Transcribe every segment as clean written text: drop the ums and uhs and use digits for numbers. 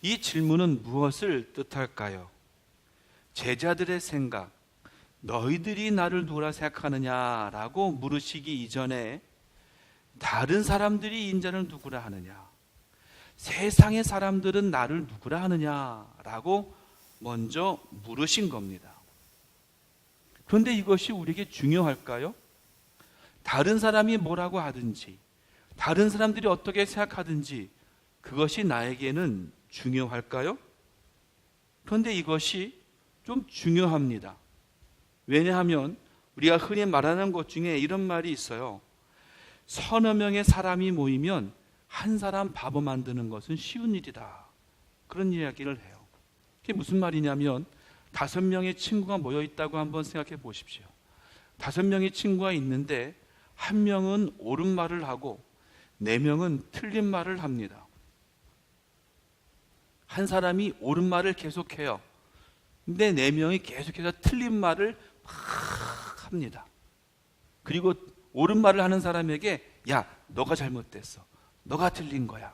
이 질문은 무엇을 뜻할까요? 제자들의 생각, 너희들이 나를 누구라 생각하느냐라고 물으시기 이전에 다른 사람들이 인자를 누구라 하느냐, 세상의 사람들은 나를 누구라 하느냐라고 먼저 물으신 겁니다. 그런데 이것이 우리에게 중요할까요? 다른 사람이 뭐라고 하든지, 다른 사람들이 어떻게 생각하든지 그것이 나에게는 중요할까요? 그런데 이것이 좀 중요합니다. 왜냐하면 우리가 흔히 말하는 것 중에 이런 말이 있어요. 서너 명의 사람이 모이면 한 사람 바보 만드는 것은 쉬운 일이다. 그런 이야기를 해요. 그게 무슨 말이냐면 5명의 친구가 모여 있다고 한번 생각해 보십시오. 5명의 친구가 있는데 1명은 옳은 말을 하고 4명은 틀린 말을 합니다. 한 사람이 옳은 말을 계속해요. 근데 4명이 계속해서 틀린 말을 막 합니다. 그리고 옳은 말을 하는 사람에게 야, 너가 잘못됐어. 너가 틀린 거야.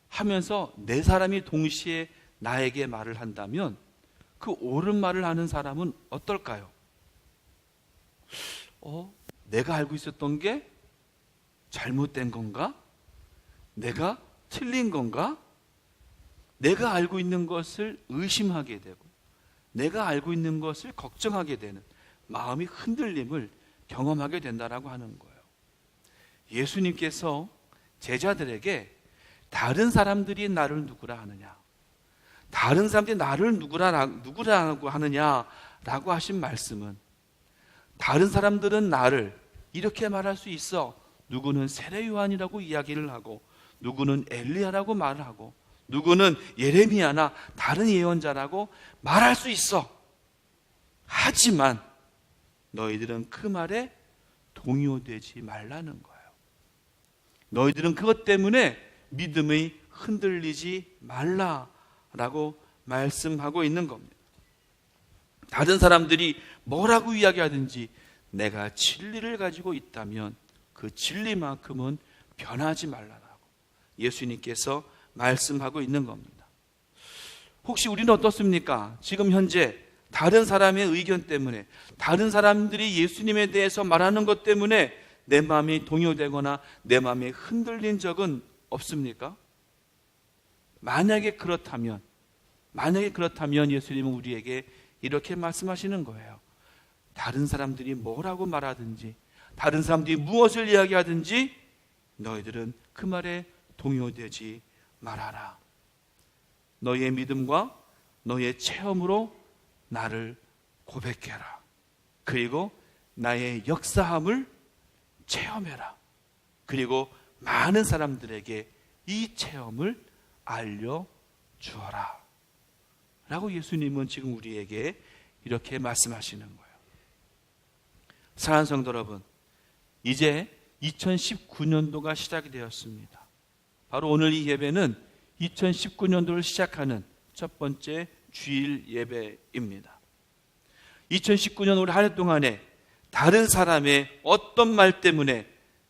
하면서 4사람이 동시에 나에게 말을 한다면 그 옳은 말을 하는 사람은 어떨까요? 내가 알고 있었던 게 잘못된 건가? 내가 틀린 건가? 내가 알고 있는 것을 의심하게 되고 내가 알고 있는 것을 걱정하게 되는 마음이 흔들림을 경험하게 된다라고 하는 거예요. 예수님께서 제자들에게 다른 사람들이 나를 누구라 하느냐, 다른 사람들이 나를 누구라고 하느냐라고 하신 말씀은 다른 사람들은 나를 이렇게 말할 수 있어. 누구는 세례 요한이라고 이야기를 하고 누구는 엘리야라고 말을 하고 누구는 예레미야나 다른 예언자라고 말할 수 있어. 하지만 너희들은 그 말에 동요되지 말라는 거예요. 너희들은 그것 때문에 믿음이 흔들리지 말라라고 말씀하고 있는 겁니다. 다른 사람들이 뭐라고 이야기하든지 내가 진리를 가지고 있다면 그 진리만큼은 변하지 말라라고 예수님께서 말씀하고 있는 겁니다. 혹시 우리는 어떻습니까? 지금 현재 다른 사람의 의견 때문에, 다른 사람들이 예수님에 대해서 말하는 것 때문에 내 마음이 동요되거나 내 마음이 흔들린 적은 없습니까? 만약에 그렇다면 예수님은 우리에게 이렇게 말씀하시는 거예요. 다른 사람들이 뭐라고 말하든지, 다른 사람들이 무엇을 이야기하든지 너희들은 그 말에 동요되지 말아라. 너희의 믿음과 너희의 체험으로 나를 고백해라. 그리고 나의 역사함을 체험해라. 그리고 많은 사람들에게 이 체험을 알려주어라 라고 예수님은 지금 우리에게 이렇게 말씀하시는 거예요. 사랑하는 성도 여러분, 이제 2019년도가 시작이 되었습니다. 바로 오늘 이 예배는 2019년도를 시작하는 첫 번째 주일 예배입니다. 2019년 올 한 해 동안에 다른 사람의 어떤 말 때문에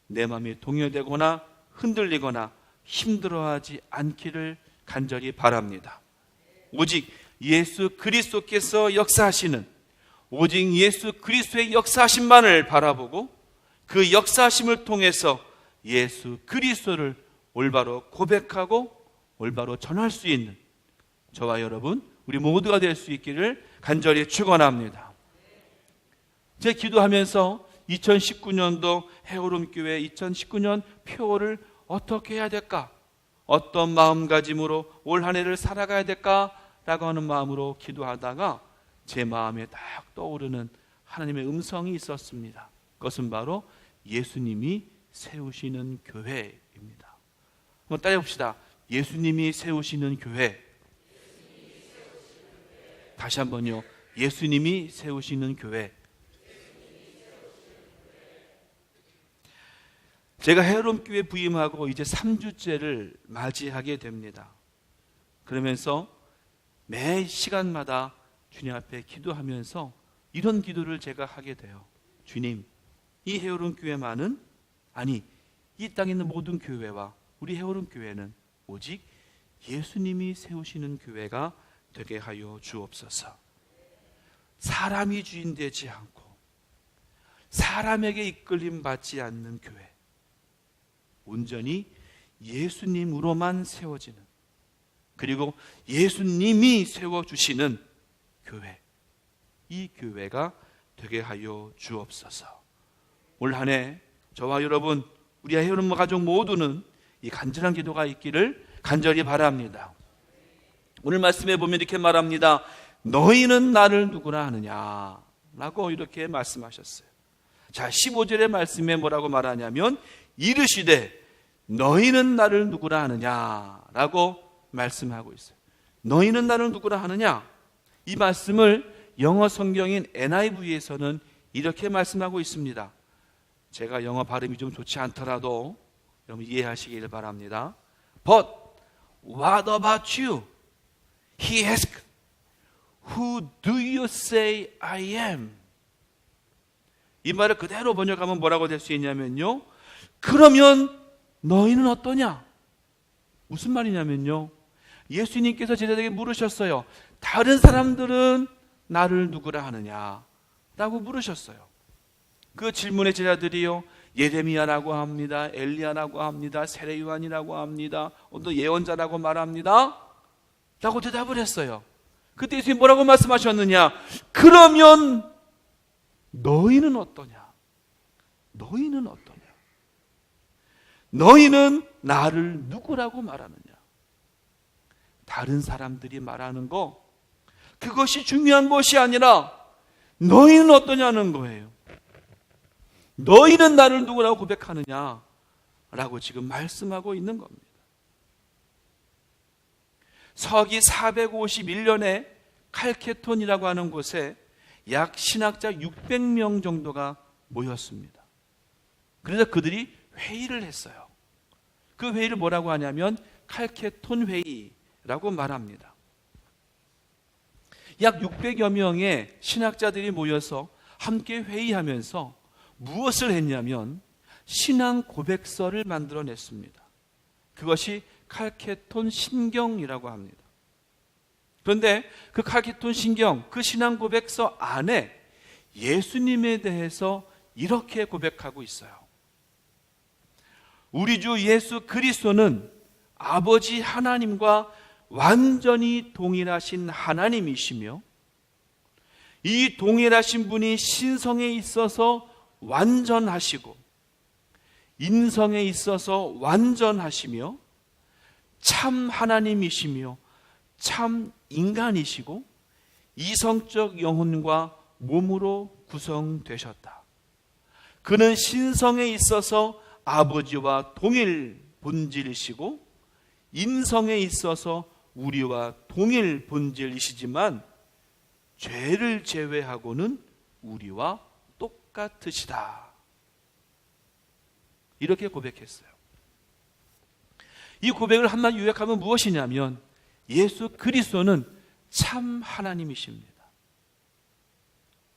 내 마음이 동요되거나 흔들리거나 힘들어하지 않기를 간절히 바랍니다. 오직 예수 그리스도께서 역사하시는, 오직 예수 그리스도의 역사하심만을 바라보고 그 역사하심을 통해서 예수 그리스도를 올바로 고백하고 올바로 전할 수 있는 저와 여러분, 우리 모두가 될 수 있기를 간절히 축원합니다. 제 기도하면서 2019년도 해오름교회 2019년 표어를 어떻게 해야 될까? 어떤 마음가짐으로 올 한 해를 살아가야 될까라고 하는 마음으로 기도하다가 제 마음에 딱 떠오르는 하나님의 음성이 있었습니다. 그것은 바로 예수님이 세우시는 교회입니다. 한번 따라해봅시다. 예수님이 세우시는 교회. 다시 한번요. 예수님이 세우시는 교회. 제가 해오름교회 부임하고 이제 3주째를 맞이하게 됩니다. 그러면서 매 시간마다 주님 앞에 기도하면서 이런 기도를 제가 하게 돼요. 주님, 이 해오름교회만은, 아니 이 땅에 있는 모든 교회와 우리 해오름교회는 오직 예수님이 세우시는 교회가 되게 하여 주옵소서. 사람이 주인 되지 않고 사람에게 이끌림 받지 않는 교회, 온전히 예수님으로만 세워지는, 그리고 예수님이 세워주시는 교회, 이 교회가 되게 하여 주옵소서. 올 한 해 저와 여러분, 우리 해오는 가족 모두는 이 간절한 기도가 있기를 간절히 바랍니다. 오늘 말씀에 보면 이렇게 말합니다. 너희는 나를 누구라 하느냐 라고 이렇게 말씀하셨어요. 자, 15절의 말씀에 뭐라고 말하냐면 이르시되 너희는 나를 누구라 하느냐 라고 말씀하고 있어요. 너희는 나를 누구라 하느냐, 이 말씀을 영어 성경인 NIV에서는 이렇게 말씀하고 있습니다. 제가 영어 발음이 좀 좋지 않더라도 여러분 이해하시길 바랍니다. But what about you? He asked, Who do you say I am? 이 말을 그대로 번역하면 뭐라고 될 수 있냐면요, 그러면 너희는 어떠냐? 무슨 말이냐면요, 예수님께서 제자들에게 물으셨어요. 다른 사람들은 나를 누구라 하느냐 라고 물으셨어요. 그 질문의 제자들이요, 예레미야라고 합니다, 엘리야라고 합니다, 세례요한이라고 합니다, 또 예언자라고 말합니다 라고 대답을 했어요. 그때 예수님이 뭐라고 말씀하셨느냐, 그러면 너희는 어떠냐? 너희는 어떠냐? 너희는 나를 누구라고 말하느냐? 다른 사람들이 말하는 거, 그것이 중요한 것이 아니라 너희는 어떠냐는 거예요. 너희는 나를 누구라고 고백하느냐 라고 지금 말씀하고 있는 겁니다. 서기 451년에 칼케톤이라고 하는 곳에 약 신학자 600명 정도가 모였습니다. 그래서 그들이 회의를 했어요. 그 회의를 뭐라고 하냐면 칼케톤 회의라고 말합니다. 약 600여 명의 신학자들이 모여서 함께 회의하면서 무엇을 했냐면 신앙 고백서를 만들어냈습니다. 그것이 칼케톤 신경이라고 합니다. 그런데 그 칼케톤 신경, 그 신앙 고백서 안에 예수님에 대해서 이렇게 고백하고 있어요. 우리 주 예수 그리스도는 아버지 하나님과 완전히 동일하신 하나님이시며, 이 동일하신 분이 신성에 있어서 완전하시고 인성에 있어서 완전하시며 참 하나님이시며 참 인간이시고 이성적 영혼과 몸으로 구성되셨다. 그는 신성에 있어서 아버지와 동일 본질이시고 인성에 있어서 우리와 동일 본질이시지만 죄를 제외하고는 우리와 똑같으시다. 이렇게 고백했어요. 이 고백을 한마디 요약하면 무엇이냐면 예수 그리스도는 참 하나님이십니다.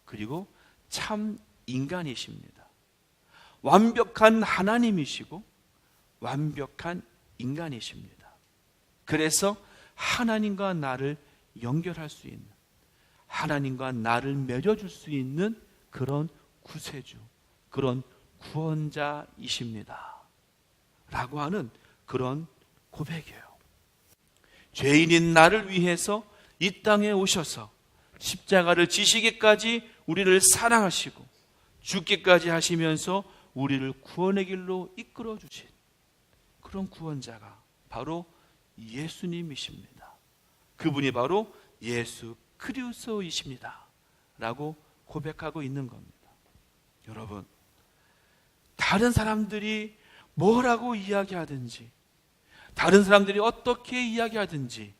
그리고 참 인간이십니다. 완벽한 하나님이시고 완벽한 인간이십니다. 그래서 하나님과 나를 연결할 수 있는, 하나님과 나를 맺어줄 수 있는 그런 구세주, 그런 구원자이십니다 라고 하는 그런 고백이에요. 죄인인 나를 위해서 이 땅에 오셔서 십자가를 지시기까지 우리를 사랑하시고 죽기까지 하시면서 우리를 구원의 길로 이끌어 주신 그런 구원자가 바로 예수님이십니다. 그분이 바로 예수 그리스도이십니다 라고 고백하고 있는 겁니다. 여러분, 다른 사람들이 뭐라고 이야기하든지, 다른 사람들이 어떻게 이야기하든지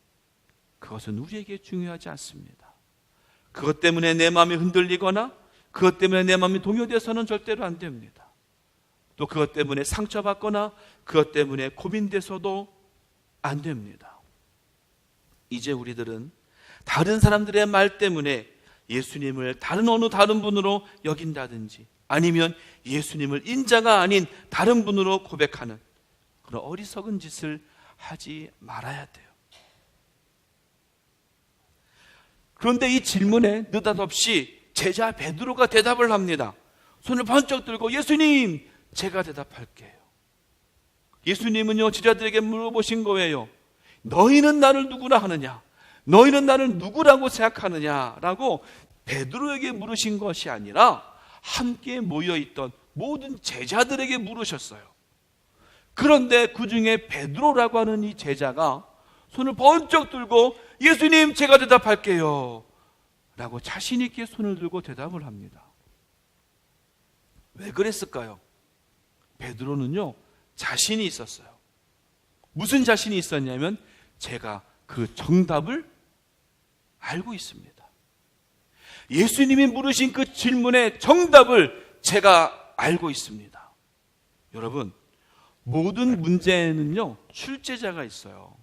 그것은 우리에게 중요하지 않습니다. 그것 때문에 내 마음이 흔들리거나 그것 때문에 내 마음이 동요돼서는 절대로 안 됩니다. 또 그것 때문에 상처받거나 그것 때문에 고민돼서도 안 됩니다. 이제 우리들은 다른 사람들의 말 때문에 예수님을 어느 다른 분으로 여긴다든지 아니면 예수님을 인자가 아닌 다른 분으로 고백하는 그런 어리석은 짓을 하지 말아야 돼요. 그런데 이 질문에 느닷없이 제자 베드로가 대답을 합니다. 손을 번쩍 들고 예수님, 제가 대답할게요. 예수님은요, 제자들에게 물어보신 거예요. 너희는 나를 누구라 하느냐? 너희는 나를 누구라고 생각하느냐라고 베드로에게 물으신 것이 아니라 함께 모여있던 모든 제자들에게 물으셨어요. 그런데 그 중에 베드로라고 하는 이 제자가 손을 번쩍 들고 예수님, 제가 대답할게요 라고 자신 있게 손을 들고 대답을 합니다. 왜 그랬을까요? 베드로는요, 자신이 있었어요. 무슨 자신이 있었냐면 제가 그 정답을 알고 있습니다. 예수님이 물으신 그 질문의 정답을 제가 알고 있습니다. 여러분, 모든 문제는요, 출제자가 있어요.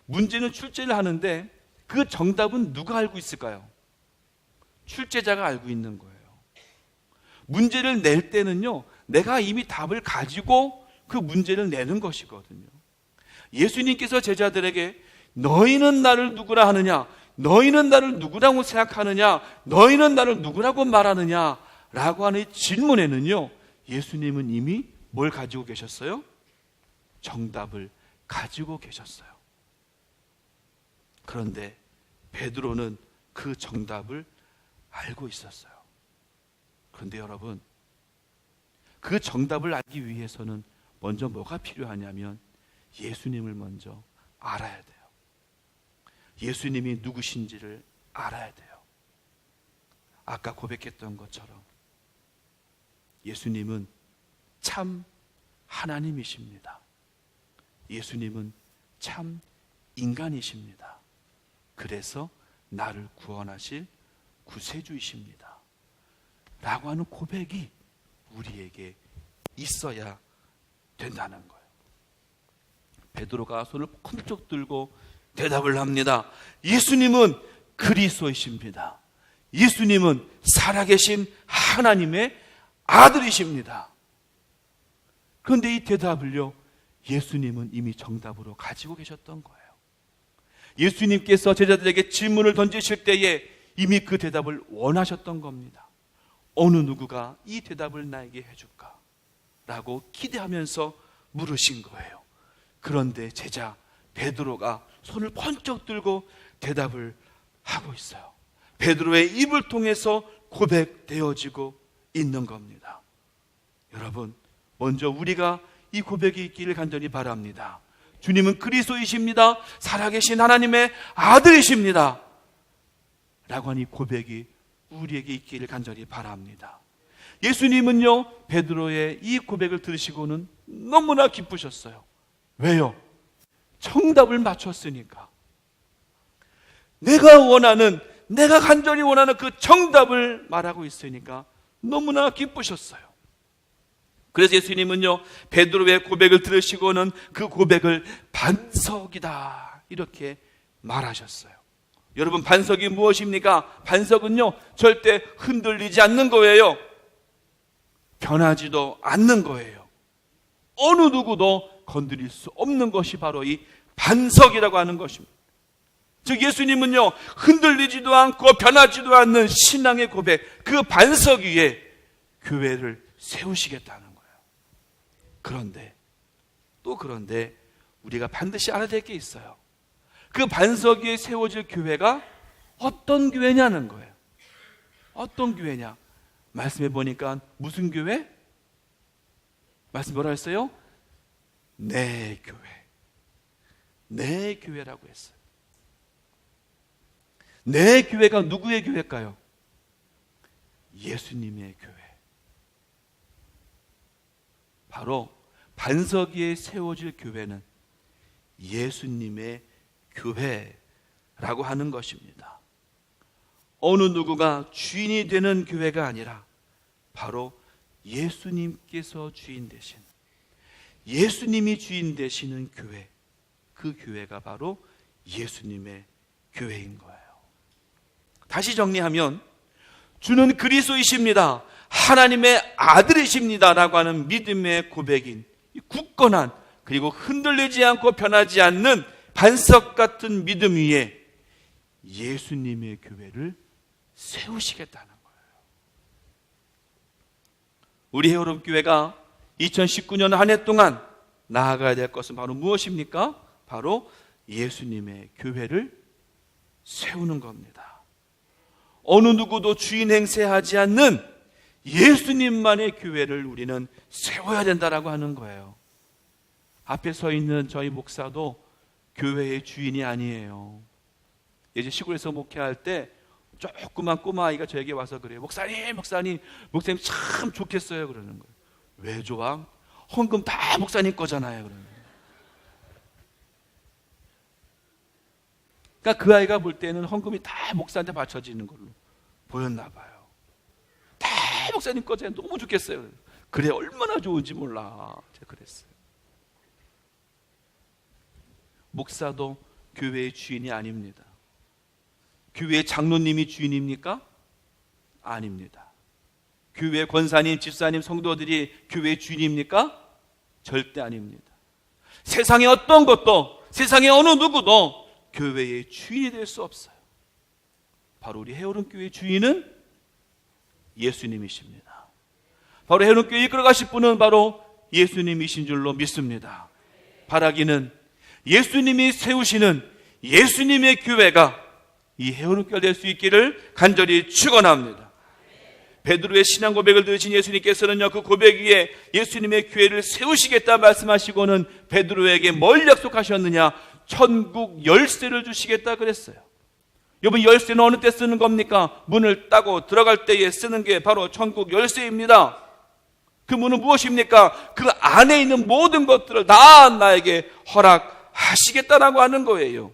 문제는 출제를 하는데 그 정답은 누가 알고 있을까요? 출제자가 알고 있는 거예요. 문제를 낼 때는요, 내가 이미 답을 가지고 그 문제를 내는 것이거든요. 예수님께서 제자들에게 너희는 나를 누구라 하느냐? 너희는 나를 누구라고 생각하느냐? 너희는 나를 누구라고 말하느냐? 라고 하는 이 질문에는요, 예수님은 이미 뭘 가지고 계셨어요? 정답을 가지고 계셨어요. 그런데 베드로는 그 정답을 알고 있었어요. 그런데 여러분, 그 정답을 알기 위해서는 먼저 뭐가 필요하냐면 예수님을 먼저 알아야 돼요. 예수님이 누구신지를 알아야 돼요. 아까 고백했던 것처럼 예수님은 참 하나님이십니다. 예수님은 참 인간이십니다. 그래서 나를 구원하실 구세주이십니다 라고 하는 고백이 우리에게 있어야 된다는 거예요. 베드로가 손을 쿵쩍 들고 대답을 합니다. 예수님은 그리스도이십니다. 예수님은 살아계신 하나님의 아들이십니다. 그런데 이 대답을요, 예수님은 이미 정답으로 가지고 계셨던 거예요. 예수님께서 제자들에게 질문을 던지실 때에 이미 그 대답을 원하셨던 겁니다. 어느 누구가 이 대답을 나에게 해줄까? 라고 기대하면서 물으신 거예요. 그런데 제자 베드로가 손을 번쩍 들고 대답을 하고 있어요. 베드로의 입을 통해서 고백되어지고 있는 겁니다. 여러분, 먼저 우리가 이 고백이 있기를 간절히 바랍니다. 주님은 그리스도이십니다. 살아계신 하나님의 아들이십니다. 라고 하는 이 고백이 우리에게 있기를 간절히 바랍니다. 예수님은요, 베드로의 이 고백을 들으시고는 너무나 기쁘셨어요. 왜요? 정답을 맞췄으니까. 내가 간절히 원하는 그 정답을 말하고 있으니까 너무나 기쁘셨어요. 그래서 예수님은요, 베드로의 고백을 들으시고는 그 고백을 반석이다 이렇게 말하셨어요. 여러분, 반석이 무엇입니까? 반석은요, 절대 흔들리지 않는 거예요. 변하지도 않는 거예요. 어느 누구도 건드릴 수 없는 것이 바로 이 반석이라고 하는 것입니다. 즉 예수님은요, 흔들리지도 않고 변하지도 않는 신앙의 고백, 그 반석 위에 교회를 세우시겠다는 거예요. 그런데 우리가 반드시 알아야 될 게 있어요. 그 반석 위에 세워질 교회가 어떤 교회냐는 거예요. 어떤 교회냐? 말씀해 보니까 무슨 교회? 말씀 뭐라 했어요? 내 교회. 내 교회라고 했어요. 내 교회가 누구의 교회일까요? 예수님의 교회. 바로 반석 위에 세워질 교회는 예수님의 교회라고 하는 것입니다. 어느 누구가 주인이 되는 교회가 아니라 바로 예수님께서 주인 되신, 예수님이 주인 되시는 교회, 그 교회가 바로 예수님의 교회인 거예요. 다시 정리하면 주는 그리스도이십니다. 하나님의 아들이십니다. 라고 하는 믿음의 고백인 굳건한, 그리고 흔들리지 않고 변하지 않는 반석 같은 믿음 위에 예수님의 교회를 세우시겠다는 거예요. 우리 헤어롭 교회가 2019년 한 해 동안 나아가야 될 것은 바로 무엇입니까? 바로 예수님의 교회를 세우는 겁니다. 어느 누구도 주인 행세하지 않는 예수님만의 교회를 우리는 세워야 된다라고 하는 거예요. 앞에 서 있는 저희 목사도 교회의 주인이 아니에요. 예전 시골에서 목회할 때 조그만 꼬마아이가 저에게 와서 그래요. 목사님 참 좋겠어요. 그러는 거예요. 왜 좋아? 헌금 다 목사님 거잖아요. 그러는 거예요. 그러니까 그 아이가 볼 때는 헌금이 다 목사한테 바쳐지는 걸로 보였나 봐요. 다 목사님 거잖아요. 너무 좋겠어요. 그래 얼마나 좋은지 몰라. 제가 그랬어요. 목사도 교회의 주인이 아닙니다. 교회의 장로님이 주인입니까? 아닙니다. 교회 권사님, 집사님, 성도들이 교회의 주인입니까? 절대 아닙니다. 세상의 어떤 것도, 세상의 어느 누구도 교회의 주인이 될 수 없어요. 바로 우리 헤어론 교회의 주인은 예수님이십니다. 바로 헤어론 교회 이끌어 가실 분은 바로 예수님이신 줄로 믿습니다. 바라기는 예수님이 세우시는 예수님의 교회가 이 헤어론 교회가 될 수 있기를 간절히 축원합니다. 베드로의 신앙 고백을 들으신 예수님께서는요, 그 고백 위에 예수님의 교회를 세우시겠다 말씀하시고는 베드로에게 뭘 약속하셨느냐? 천국 열쇠를 주시겠다 그랬어요. 여러분, 열쇠는 어느 때 쓰는 겁니까? 문을 따고 들어갈 때에 쓰는 게 바로 천국 열쇠입니다. 그 문은 무엇입니까? 그 안에 있는 모든 것들을 다 나에게 허락하시겠다라고 하는 거예요.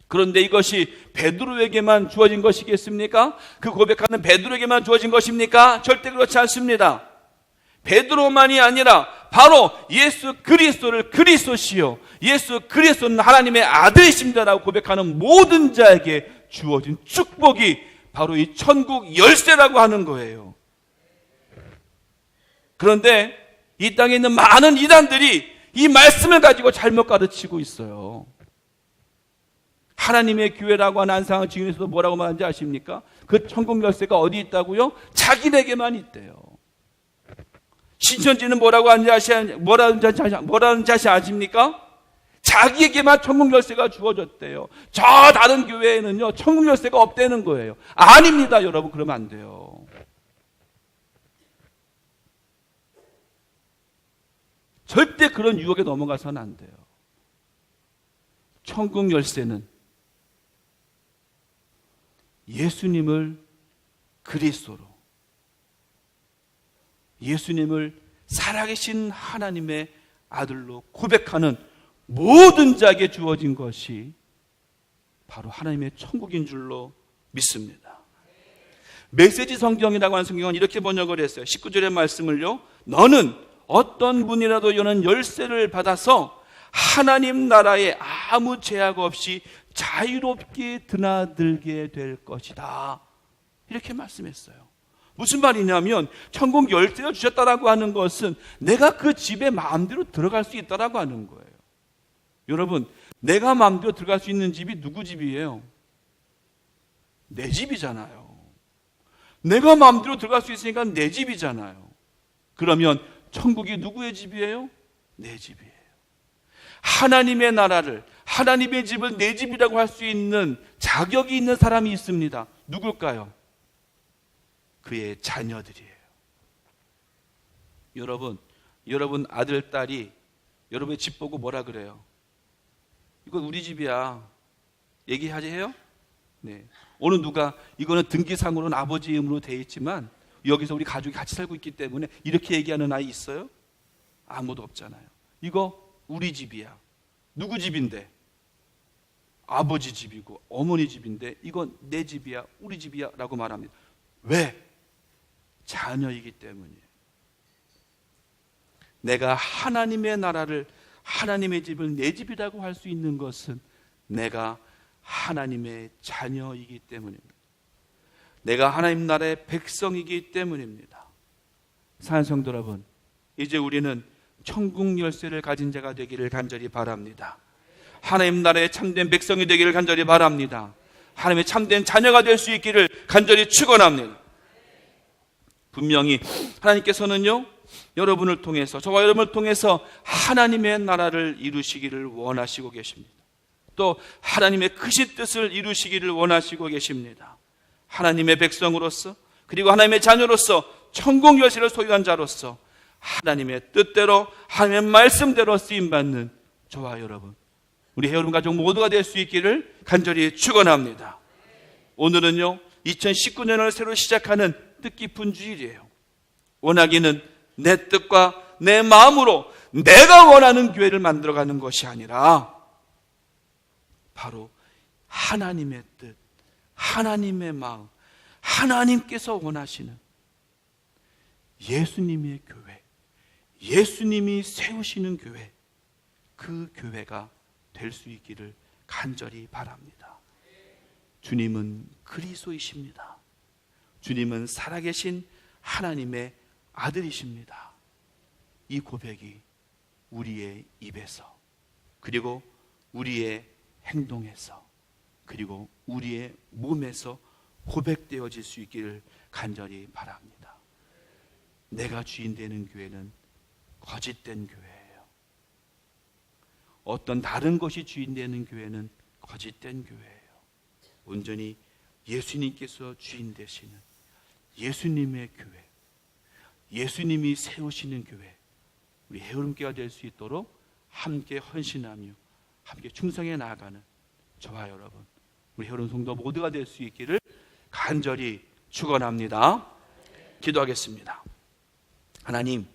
그런데 이것이 베드로에게만 주어진 것이겠습니까? 그 고백하는 베드로에게만 주어진 것입니까? 절대 그렇지 않습니다. 베드로만이 아니라 바로 예수 그리스도를 그리스도시요 예수 그리스도는 하나님의 아들이십니다라고 고백하는 모든 자에게 주어진 축복이 바로 이 천국 열쇠라고 하는 거예요. 그런데 이 땅에 있는 많은 이단들이 이 말씀을 가지고 잘못 가르치고 있어요. 하나님의 교회라고 하는 안상을 지으면서도 뭐라고 말하는지 아십니까? 그 천국 열쇠가 어디 있다고요? 자기네게만 있대요. 신천지는 뭐라고 하는지 아십니까? 자기에게만 천국 열쇠가 주어졌대요. 저 다른 교회에는요 천국 열쇠가 없다는 거예요. 아닙니다, 여러분. 그러면 안 돼요. 절대 그런 유혹에 넘어가서는 안 돼요. 천국 열쇠는 예수님을 그리스도로, 예수님을 살아계신 하나님의 아들로 고백하는 모든 자에게 주어진 것이 바로 하나님의 천국인 줄로 믿습니다. 메시지 성경이라고 하는 성경은 이렇게 번역을 했어요. 19절의 말씀을요, 너는 어떤 분이라도 여는 열쇠를 받아서 하나님 나라에 아무 제약 없이 자유롭게 드나들게 될 것이다, 이렇게 말씀했어요. 무슨 말이냐면 천국 열쇠를 주셨다라고 하는 것은 내가 그 집에 마음대로 들어갈 수 있다라고 하는 거예요. 여러분, 내가 마음대로 들어갈 수 있는 집이 누구 집이에요? 내 집이잖아요. 내가 마음대로 들어갈 수 있으니까 내 집이잖아요. 그러면 천국이 누구의 집이에요? 내 집이에요. 하나님의 나라를, 하나님의 집을 내 집이라고 할 수 있는 자격이 있는 사람이 있습니다. 누굴까요? 그의 자녀들이에요. 여러분 아들, 딸이 여러분의 집 보고 뭐라 그래요? 이건 우리 집이야. 얘기하지 해요? 네. 어느 누가 이거는 등기상으로는 아버지 이름으로 돼 있지만 여기서 우리 가족이 같이 살고 있기 때문에 이렇게 얘기하는 아이 있어요? 아무도 없잖아요. 이거 우리 집이야. 누구 집인데? 아버지 집이고 어머니 집인데 이건 내 집이야, 우리 집이야 라고 말합니다. 왜? 자녀이기 때문이에요. 내가 하나님의 나라를, 하나님의 집을 내 집이라고 할 수 있는 것은 내가 하나님의 자녀이기 때문입니다. 내가 하나님 나라의 백성이기 때문입니다. 사랑하는 성도 여러분, 이제 우리는 천국 열쇠를 가진 자가 되기를 간절히 바랍니다. 하나님 나라의 참된 백성이 되기를 간절히 바랍니다. 하나님의 참된 자녀가 될 수 있기를 간절히 축원합니다. 분명히 하나님께서는요, 여러분을 통해서, 저와 여러분을 통해서 하나님의 나라를 이루시기를 원하시고 계십니다. 또 하나님의 크신 뜻을 이루시기를 원하시고 계십니다. 하나님의 백성으로서, 그리고 하나님의 자녀로서, 천국 열쇠를 소유한 자로서 하나님의 뜻대로, 하나님의 말씀대로 쓰임받는 저와 여러분, 우리 해오름 가족 모두가 될 수 있기를 간절히 축원합니다. 오늘은요, 2019년을 새로 시작하는 뜻깊은 주일이에요. 원하기는 내 뜻과 내 마음으로 내가 원하는 교회를 만들어가는 것이 아니라 바로 하나님의 뜻, 하나님의 마음, 하나님께서 원하시는 예수님의 교회, 예수님이 세우시는 교회, 그 교회가 될 수 있기를 간절히 바랍니다. 주님은 그리스도이십니다. 주님은 살아계신 하나님의 아들이십니다. 이 고백이 우리의 입에서, 그리고 우리의 행동에서, 그리고 우리의 몸에서 고백되어질 수 있기를 간절히 바랍니다. 내가 주인 되는 교회는 거짓된 교회예요. 어떤 다른 것이 주인 되는 교회는 거짓된 교회예요. 온전히 예수님께서 주인 되시는 예수님의 교회, 예수님이 세우시는 교회, 우리 해오름교회가 될 수 있도록 함께 헌신하며 함께 충성해 나아가는 저와 여러분, 우리 해오름 성도 모두가 될 수 있기를 간절히 축원합니다. 기도하겠습니다. 하나님,